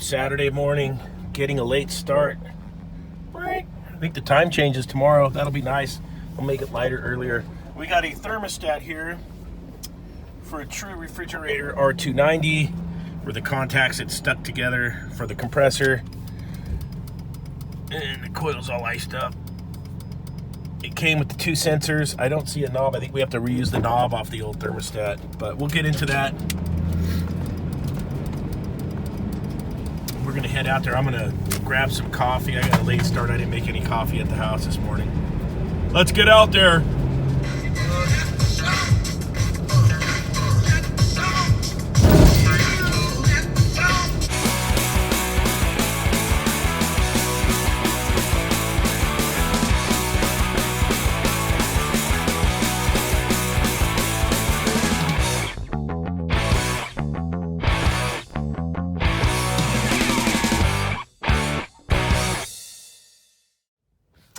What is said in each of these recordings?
Saturday morning, getting a late start. I think the time changes tomorrow. That'll be nice. I'll make it lighter earlier. We got a thermostat here for a true refrigerator R290 where the contacts that stuck together for the compressor. And the coil's all iced up. It came with the two sensors. I don't see a knob. I think we have to reuse the knob off the old thermostat, but we'll get into that. We're gonna head out there. I'm gonna grab some coffee. I got a late start. I didn't make any coffee at the house this morning. Let's get out there.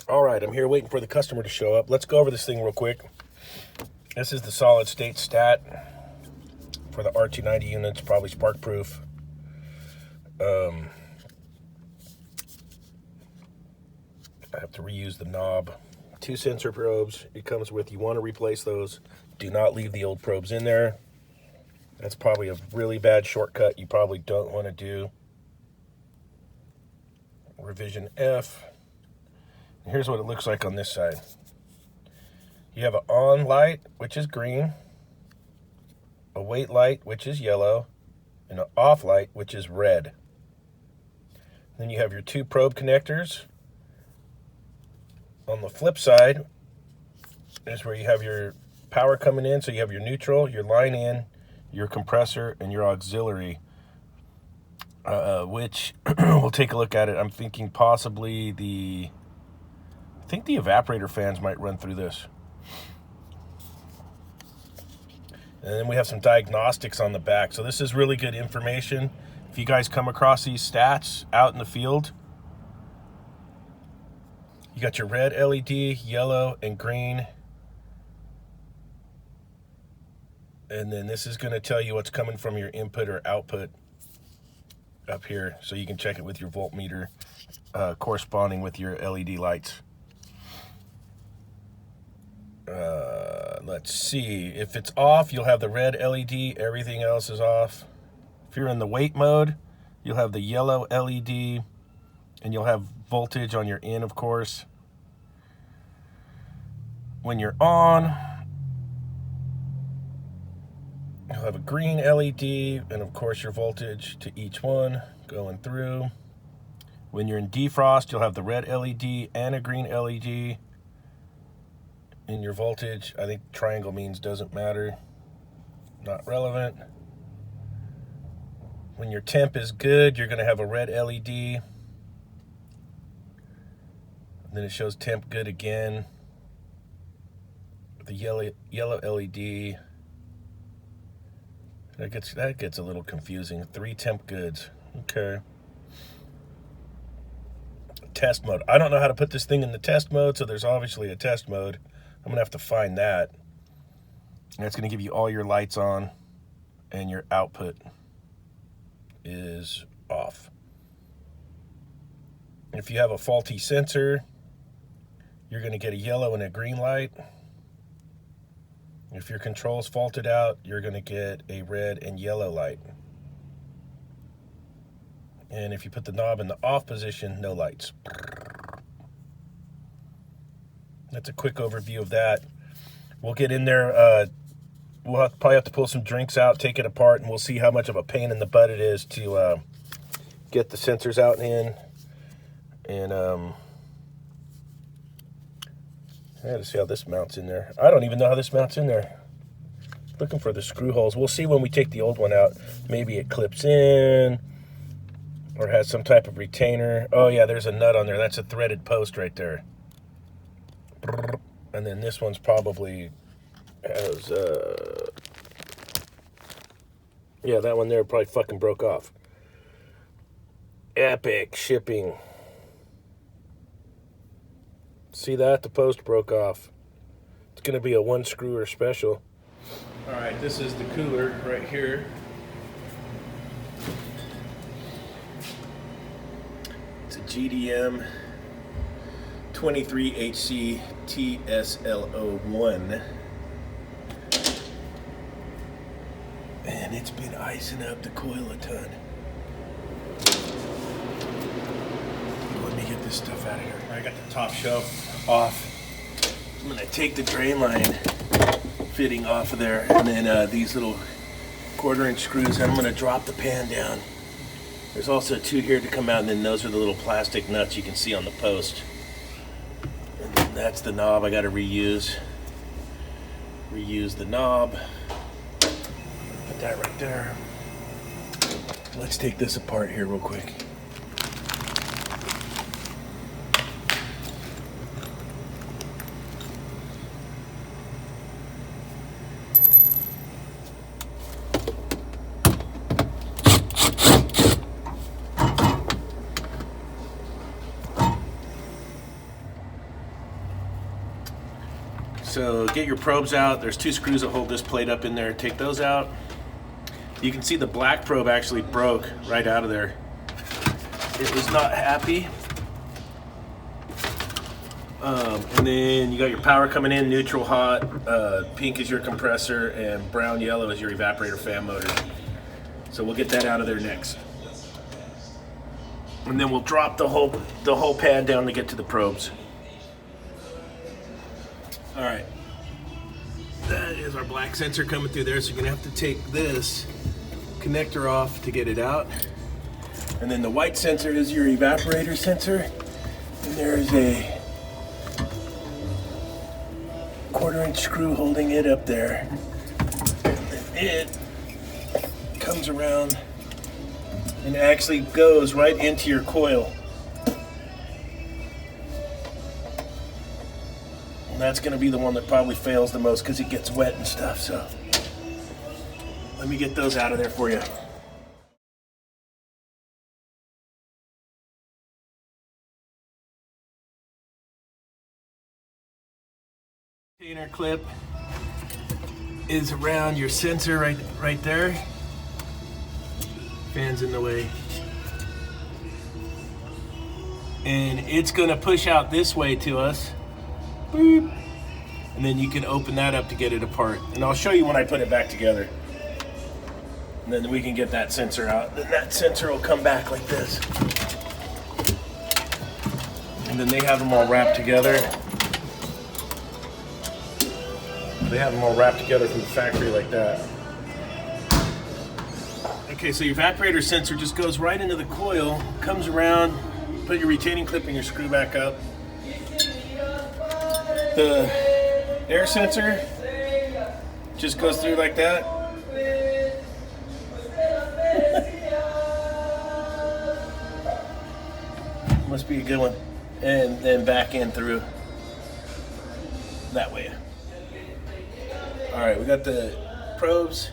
All right, I'm here waiting for the customer to show up. Let's go over this thing real quick. This is the solid state stat for the R290 units, probably spark proof. I have to reuse the knob. Two sensor probes it comes with. You want to replace those. Do not leave the old probes in there. That's probably a really bad shortcut you probably don't want to do. Revision F. Here's what it looks like on this side. You have an on light, which is green, a wait light, which is yellow, and an off light, which is red. Then you have your two probe connectors. On the flip side is where you have your power coming in. So you have your neutral, your line in, your compressor, and your auxiliary, which we'll take a look at it. I'm thinking possibly I think the evaporator fans might run through this. And then we have some diagnostics on the back. So this is really good information. If you guys come across these stats out in the field, you got your red LED, yellow, and green. And then this is going to tell you what's coming from your input or output up here. So you can check it with your voltmeter corresponding with your LED lights. Let's see, if it's off, you'll have the red LED, everything else is off. If you're in the wait mode, you'll have the yellow LED, and you'll have voltage on your in, of course. When you're on, you'll have a green LED, and of course your voltage to each one going through. When you're in defrost, you'll have the red LED and a green LED. In your voltage, I think triangle means doesn't matter, not relevant. When your temp is good, you're going to have a red LED. And then it shows temp good again. The yellow LED. That gets a little confusing. 3 temp goods. Okay. Test mode. I don't know how to put this thing in the test mode, so there's obviously a test mode. I'm going to have to find that. And it's going to give you all your lights on, and your output is off. If you have a faulty sensor, you're going to get a yellow and a green light. If your control's faulted out, you're going to get a red and yellow light. And if you put the knob in the off position, no lights. That's a quick overview of that. We'll get in there. We'll probably have to pull some drinks out, take it apart, and we'll see how much of a pain in the butt it is to get the sensors out and in. And I gotta see how this mounts in there. I don't even know how this mounts in there. Looking for the screw holes. We'll see when we take the old one out. Maybe it clips in or has some type of retainer. Oh yeah, there's a nut on there. That's a threaded post right there. And then this one's probably has, yeah, that one there probably fucking broke off. Epic shipping. See that? The post broke off. It's going to be a 1-screwer special. All right, this is the cooler right here. GDM 23HC TSL01. And it's been icing up the coil a ton. Let me get this stuff out of here. I got the top shelf off. I'm gonna take the drain line fitting off of there, and then these little 1/4" screws, and I'm gonna drop the pan down. There's also 2 here to come out, and then those are the little plastic nuts you can see on the post. And then that's the knob I gotta reuse. Reuse the knob. Put that right there. Let's take this apart here real quick. So get your probes out. There's 2 screws that hold this plate up in there. Take those out. You can see the black probe actually broke right out of there. It was not happy. And then you got your power coming in, neutral, hot. Pink is your compressor, and brown, yellow is your evaporator fan motor. So we'll get that out of there next. And then we'll drop the whole pad down to get to the probes. All right, that is our black sensor coming through there, so you're gonna have to take this connector off to get it out. And then the white sensor is your evaporator sensor, and there's a 1/4" screw holding it up there. And then it comes around and actually goes right into your coil. That's going to be the one that probably fails the most because it gets wet and stuff. So let me get those out of there for you. Container clip is around your sensor right there. Fan's in the way. And it's going to push out this way to us. Boop. And then you can open that up to get it apart. And I'll show you when I put it back together. And then we can get that sensor out. Then that sensor will come back like this. And then they have them all wrapped together. They have them all wrapped together from the factory like that. Okay, so your evaporator sensor just goes right into the coil, comes around, put your retaining clip and your screw back up. The air sensor just goes through like that. Must be a good one. And then back in through that way. All right, we got the probes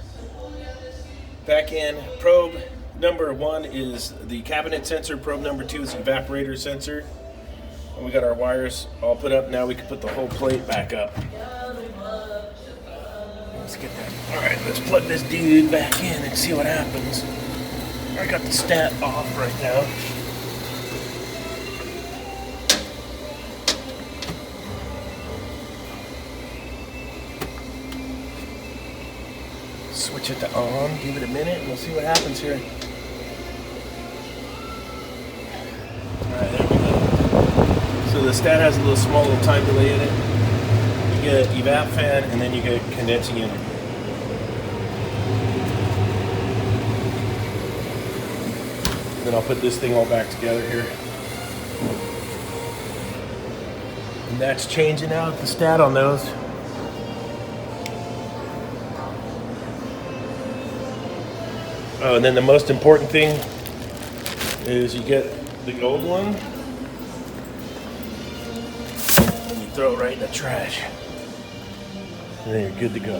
back in. Probe number 1 is the cabinet sensor. Probe number 2 is the evaporator sensor. And we got our wires all put up. Now we can put the whole plate back up. Let's get that. All right, let's plug this dude back in and see what happens. I got the stat off right now. Switch it to on, give it a minute, and we'll see what happens here. Alright, there we go. So the stat has a small little time delay in it. You get evap fan, and then you get condensing unit. Then I'll put this thing all back together here. And that's changing out the stat on those. Oh, and then the most important thing is you get the old one and you throw it right in the trash. And then you're good to go.